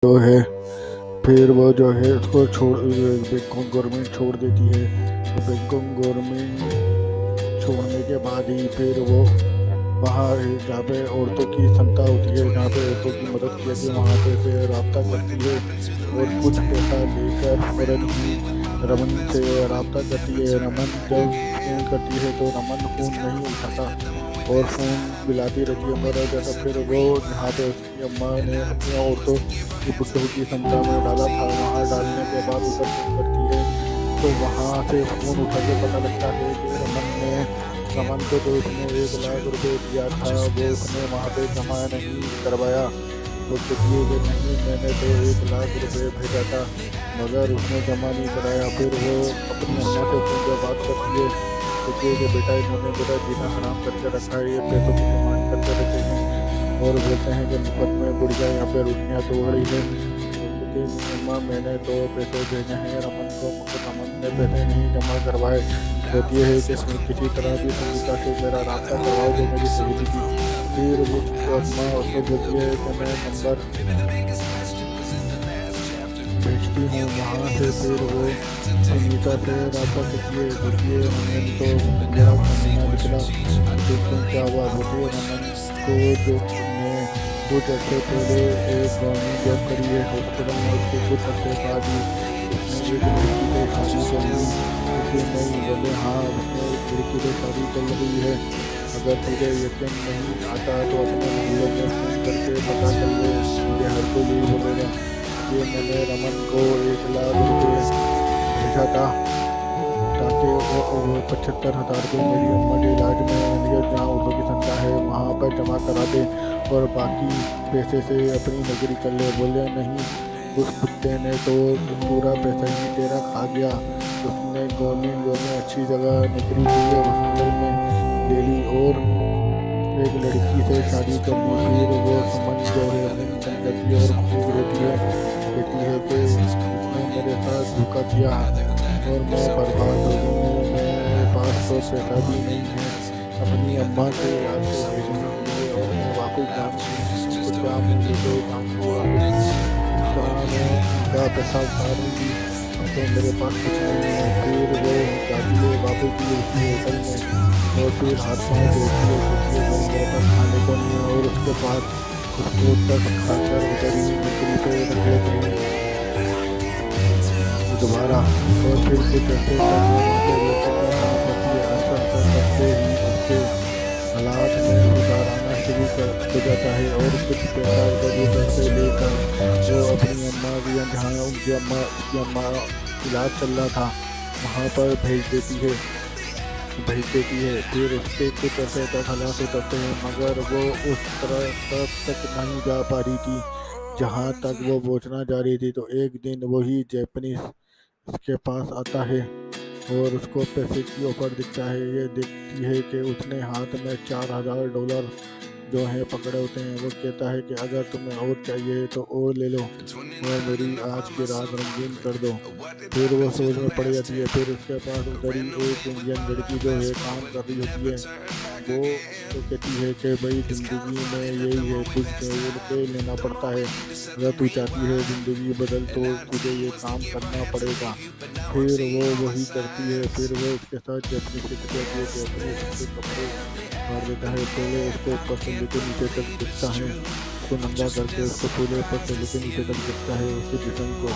जो है फिर वो जो है उसको छोड़ बैंकॉक गवर्नमेंट छोड़ देती है। तो बैंकॉक गवर्नमेंट छोड़ने के बाद ही फिर वो वहाँ जहाँ पे औरतों की क्षमता होती है, जहाँ पे औरतों की मदद की जाती है, वहाँ पे से रब्ता करती है और कुछ पैसा लेकर फौरन ही रमन से रब्ता करती है। रमन जब फ़ोन करती है तो रमन फ़ोन नहीं उठाता और फ़ोन मिलाती रहती है मगर जैसा। फिर वो जहाँ पे उसकी अम्मा ने अपनी औरतों की बुढ़ों की क्षमता में डाला था, वहाँ डालने के बाद उधर फ़ोन करती है तो वहाँ से फ़ोन उठा के पता लगता है कि रमन को जो उसने 1 लाख रुपए दिया था वो उसने वहाँ पे जमा नहीं करवाया। वो कहती है कि नहीं, मैंने तो 1 लाख रुपए भेजा था मगर उसने जमा नहीं कराया। फिर वो अपनी अम्मा से फ़ोन पे बात करती है, कहती है कि बेटा इन्होंने मेरा जीना हराम करके रखा है, ये पैसों की डिमांड करते रहते हैं और बोलते हैं कि मुफ्त में बुढ़िया यहाँ पे रोटियाँ तोड़ रही है। तो कहती है अम्मा, मैंने तो पैसे भेजे हैं रमन को मगर रमन ने पैसे नहीं जमा करवाए। होती है कि किसी तरह भी संगीता से मेरा रास्ता करवाओ जो मेरी सहेली थी। फिर वो अम्मा उसको बोलती है कि मैं नंबर भेजती हूँ वहाँ से। फिर वो संगीता से रब्ता करती है, बोलती है रमन तो बड़ा कमीना निकला, तुम क्या हुआ। बोलती है रमन को जो ने कुछ अर्से पहले एक गवर्नमेंट जॉब करी है हॉस्पिटल में, उसके कुछ अर्से बाद ही उसने एक लड़की से शादी कर ली। उसके नहीं बोले हाँ, उसने एक लड़की से शादी कर रही है। अगर तुझे यकीन नहीं आता तो अपने मोहल्ले में फ़ोन करके पता कर ले, तुझे हर कोई यही बोलेगा कि मैंने रमन को 1 लाख रुपए भेजा था ताकि वो 75,000 रुपये मेरी अम्मा के इलाज में यानी जहाँ उर्दू की संस्था है वहाँ पर जमा करा दे और बाकी पैसे से अपनी नौकरी कर ले। बोले नहीं, उस कुत्ते ने तो पूरा पैसा ही तेरा खा गया। उसने गवर्नमेंट जॉब में अच्छी जगह नौकरी की है, हॉस्पिटल में ले ली और एक लड़की से शादी कर ली। फिर वो समन जो है अपनी मन करती है और खूब रोती है, कहती है कि इसने मेरे साथ धोखा किया और मैं बर्बाद हो गई हूँ। मेरे पास तो पैसा भी नहीं है अपनी अम्मा के याद को भेजने के लिए और मैं वापस जाऊँगी तो क्या मुझे तो जाऊँगी वापस, इस तरह मैं इनका पैसा उतारूँगी। अब तो मेरे पास कुछ नहीं है। फिर वो जाती है वापस भी उसी होटल में और फिर हाथ पाँव धोती है, कहती है भाई मेरे पास खाने को नहीं है और उसके बाद उसको तक खाकर उधर ही नौकरी पे रख लेते हैं दोबारा। और फिर कुछ अर्से तक वो वहाँ पे वेटर का काम करती है। आस्ता आस्ता करते ही उसके हालात में सुधार आना शुरू हो जाता है और कुछ पैसा इधर उधर से लेकर वो अपनी अम्मा की जहाँ उसकी अम्मा इलाज चल रहा था वहाँ पर भेज देती है। फिर उसके कुछ अर्से तक हालात सुधरते हैं मगर वो उस तरफ तक नहीं जा पा रही थी जहाँ तक वो पहुँचना जा रही थी। तो एक दिन वही जैपनीज उसके पास आता है और उसको पैसे की ऑफर दिखता है। ये देखती है कि उसने हाथ में $4,000 जो है पकड़े होते हैं। वो कहता है कि अगर तुम्हें और चाहिए तो और ले लो और मेरी आज की रात रंगीन कर दो। फिर वो सोच में पड़ जाती है। फिर उसके पास उधर ही एक इंडियन लड़की जो है काम कर रही होती है। वो तो कहती है कि भाई ज़िंदगी में यही है, कुछ जोड़ के लेना पड़ता है। अगर तू चाहती है ज़िंदगी बदल तो तुझे ये काम करना पड़ेगा। फिर वो वही करती है। फिर वो उसके साथ जैपनीज से जाती है, जैपनीज उसके कपड़े मार देता है। पहले उसको ऊपर से लेके नीचे तक दिखता है, उसको नंगा करके उसको पूरे ऊपर से लेके नीचे तक दिखता है उसके जिस्म को।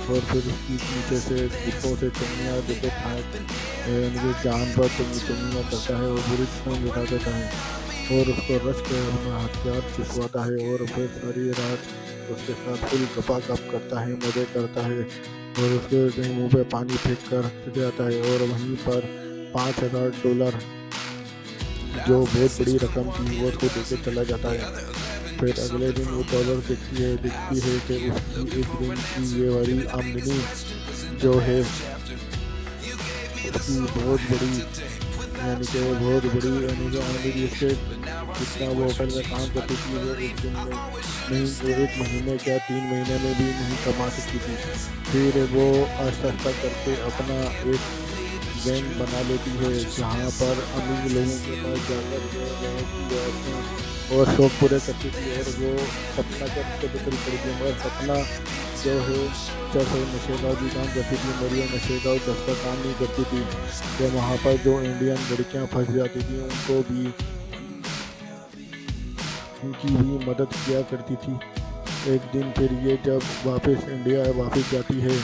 और फिर उसकी नीचे से गुप्पों से चुन्नियाँ देते उनकी जान पर चुन्नियाँ करता है और बुरी खून दिखा देता है और उसको रच के अपना हथियार खिंचवाता है और फिर सारी रात उसके साथ फुल गपागप करता है, मज़े करता है और उसके कहीं मुंह पे पानी फेंक कर चले जाता है। और वहीं पर $5,000 जो बहुत बड़ी रकम थी वो उसको देके चला जाता है। फिर अगले दिन वो डॉलर दिखती है कि उसकी एक दिन की ये वाली आमदनी जो है उसकी बहुत बड़ी यानी कि बहुत बड़ी यानी कि आमदनी उसके जितना वो होटल में काम करती थी वो एक दिन में नहीं, वो 1 महीने क्या 3 महीने में भी नहीं कमा सकती थी। फिर वो आस्ता आस्ता करके अपना एक गैंग बना लेती है, जहाँ पर अमीर लोगों के पास जाकर वो लोगों की औरतें और शौक पूरे करती थी। और वो सपना जब उसको बिक्री पड़ती, मगर सपना जो है चरस और नशे का भी काम करती थी, मरी और नशे का और दस का काम नहीं करती थी। तो वहाँ पर जो इंडियन लड़कियाँ फंस जाती थी उनको भी, उनकी भी मदद किया करती थी। एक दिन फिर ये जब वापस इंडिया वापस जाती है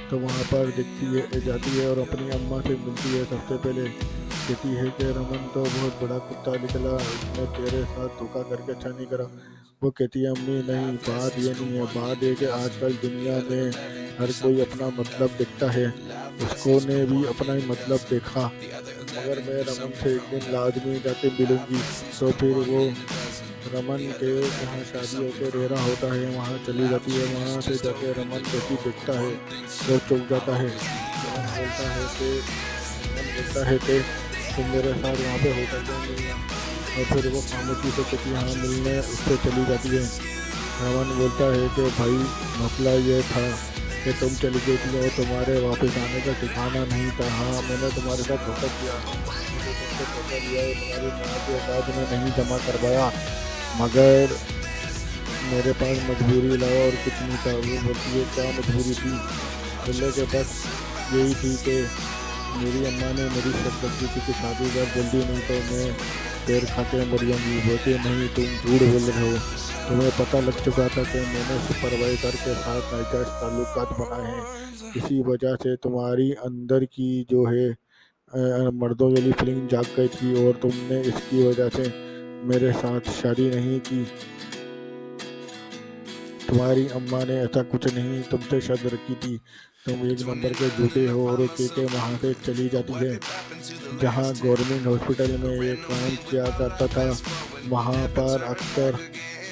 तो वहाँ पर जाती है और अपनी अम्मा से मिलती है। सबसे पहले कहती है कि रमन तो बहुत बड़ा कुत्ता निकला, मैं तेरे साथ धोखा करके अच्छा नहीं करा। वो कहती है अम्मी नहीं, बात ये नहीं है, बात ये कि आजकल दुनिया में हर कोई अपना मतलब देखता है, उसको ने भी अपना ही मतलब देखा, मगर मैं रमन से एक दिन लाजमी जाके मिलूंगी। तो फिर वो रमन के जहाँ शादी होकर रेरा होता है वहाँ चली जाती है। वहाँ से जाके रमन जैसी देखता है तो चौंक जाता है। रमन बोलता है कि तुम मेरे साथ वहाँ पे होटल क्यों मिलना, और फिर वो खामोशी से किसी यहाँ मिलने उससे चली जाती है। रमन बोलता है कि भाई मसला ये था कि तुम चली गई थी और तुम्हारे वापस आने का ठिकाना नहीं था। हाँ, मैंने तुम्हारे साथ धोखा किया, मुझे तुमसे धोखा दिया है, तुम्हारी माँ के औलाद में नहीं जमा करवाया, मगर मेरे पास मजबूरी अलावा और कुछ नहीं था। वो बोलती है क्या मजबूरी थी? बोले कि बस यही थी कि मेरी अम्मा ने मेरी शर्त रखी थी कि शादी कर जल्दी, नहीं तो मैं पैर खा के मर जाऊंगी। बोलते नहीं, तुम झूठ बोल रहे हो, तुम्हें पता लग चुका था कि मैंने सुपरवाइजर के साथ नाजायज ताल्लुकात बनाए हैं, इसी वजह से तुम्हारी अंदर की जो है मर्दों वाली फीलिंग जाग गई थी और तुमने इसकी वजह से मेरे साथ शादी नहीं की। तुम्हारी अम्मा ने ऐसा कुछ नहीं तुमसे शर्त रखी थी, तुम एक नंबर के झूठे हो। और कहते वहाँ से चली जाती है जहाँ गवर्नमेंट हॉस्पिटल में ये काम किया करता था। वहाँ पर अक्सर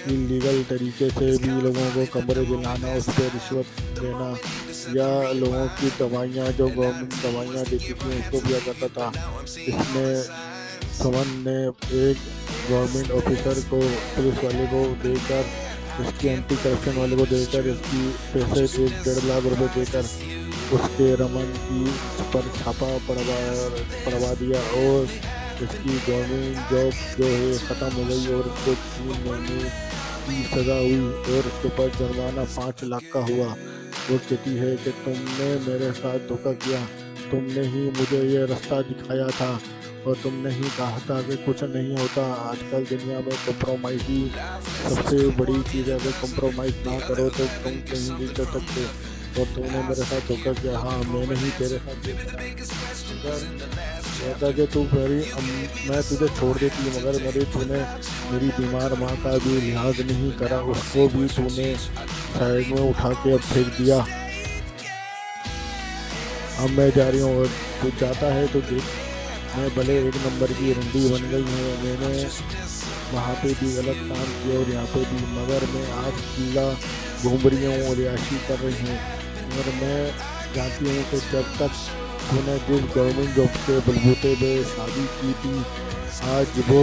इलीगल तरीके से भी लोगों को कमरे दिलाना, उस पर रिश्वत देना, या लोगों की दवाइयाँ जो गवर्नमेंट दवाइयाँ देती थी उसको दिया करता था। इसमें समन ने एक गवर्नमेंट ऑफिसर को, पुलिस वाले को देकर, इसकी एंटी करप्शन वाले को देकर, इसकी पैसे 1-1.5 लाख रुपए देकर उसके रमन की पर छापा पड़वा दिया और इसकी गवर्नमेंट जॉब जो है ख़त्म हो गई और उसको 3 महीने की सज़ा हुई और उसके ऊपर जुर्माना 5 लाख का हुआ। वो कहती है कि तुमने मेरे साथ धोखा किया, तुमने ही मुझे ये रास्ता दिखाया था और तुमने ही कहा था कि कुछ नहीं होता। आजकल दुनिया में कंप्रोमाइज़ ही सबसे बड़ी चीज़ है, अगर कंप्रोमाइज़ ना करो तो तुम कहीं नहीं कर सकते, और तुमने मेरे साथ धोखा किया। हाँ, मैंने ही तेरे साथ कहता कि तू मैं तुझे छोड़ देती, मगर तूने मेरी बीमार माँ का भी लिहाज नहीं करा, उसको भी तूने साइड में उठा के अब फेंक दिया। अब मैं जा रही हूँ और तू जाता है तो देख, मैं भले एक नंबर की रंडी बन गई हूँ, मैंने वहाँ पे भी गलत काम किया और यहाँ पे भी, मगर मैं आज किला घूम रही हूँ और याशी कर रही हूँ। मगर मैं जानती हूँ कि जब तक तूने जिस गवर्नमेंट जॉब के बलबूते पे शादी की थी, आज वो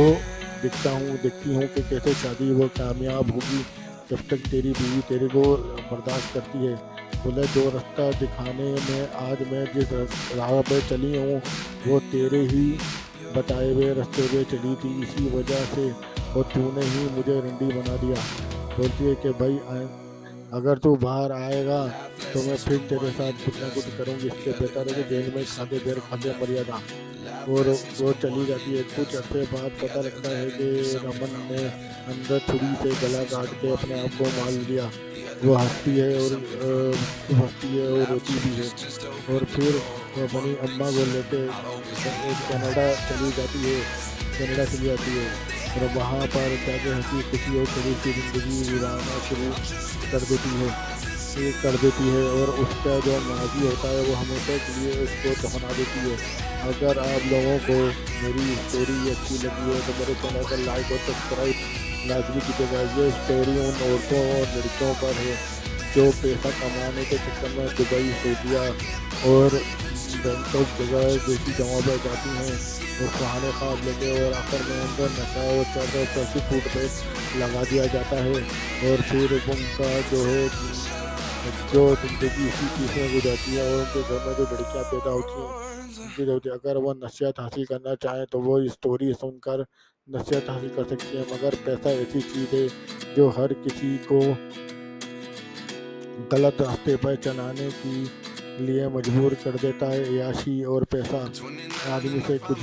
देखती हूँ कि कैसे शादी वो कामयाब होगी जब तक तेरी बीवी तेरे को बर्दाश्त करती है। बोले जो रास्ता दिखाने में आज मैं जिस राह पे चली हूँ वो तेरे ही बताए हुए रास्ते पे चली थी, इसी वजह से और तूने ही मुझे रंडी बना दिया। बोलती है कि भाई अगर तू बाहर आएगा तो मैं फिर तेरे साथ कुछ ना कुछ करूँगी, इसके बेहतर है कि जेल में खाते देर खाते मर जाता। और वो चली जाती है। कुछ अर्से बाद पता लगता है कि रमन ने अंदर छुरी से गला काट के अपने आप को मार लिया। वो हंसती है और रोती भी है, और फिर वो अपनी अम्मा को लेके कनाडा चली जाती है और वहाँ पर जाके हंसी खुशी और थोड़ी सी ज़िंदगी गुजारना शुरू कर देती है और उसका जो माजी होता है वो हमेशा के लिए उसको दफना देती है। अगर आप लोगों को मेरी स्टोरी अच्छी लगी है तो मेरे चैनल को लाइक और सब्सक्राइब लाजमी कीजिएगा। ये स्टोरी उन औरतों और लड़कियों पर है जो पैसा कमाने के चक्कर में दुबई, सऊदीया और बैंकॉक जगह जैसी जगहों पर जाती हैं और सुहाने ख्वाब लेके और आखिर में अंदर नशा और चर्चा चौसी फूट पे लगा दिया जाता है और फिर उनका जो है जो ज़िंदगी इसी चीज़ में गुजरती है और उनके घर में जो लड़कियाँ पैदा होती हैं उनकी ज़रूरत है। अगर वो नसीहत हासिल करना चाहें तो वो स्टोरी सुनकर नसीहत हासिल कर सकती हैं, मगर पैसा ऐसी चीज़ है जो हर किसी को गलत रास्ते पर चलाने के लिए मजबूर कर देता है। अय्याशी और पैसा आदमी से कुछ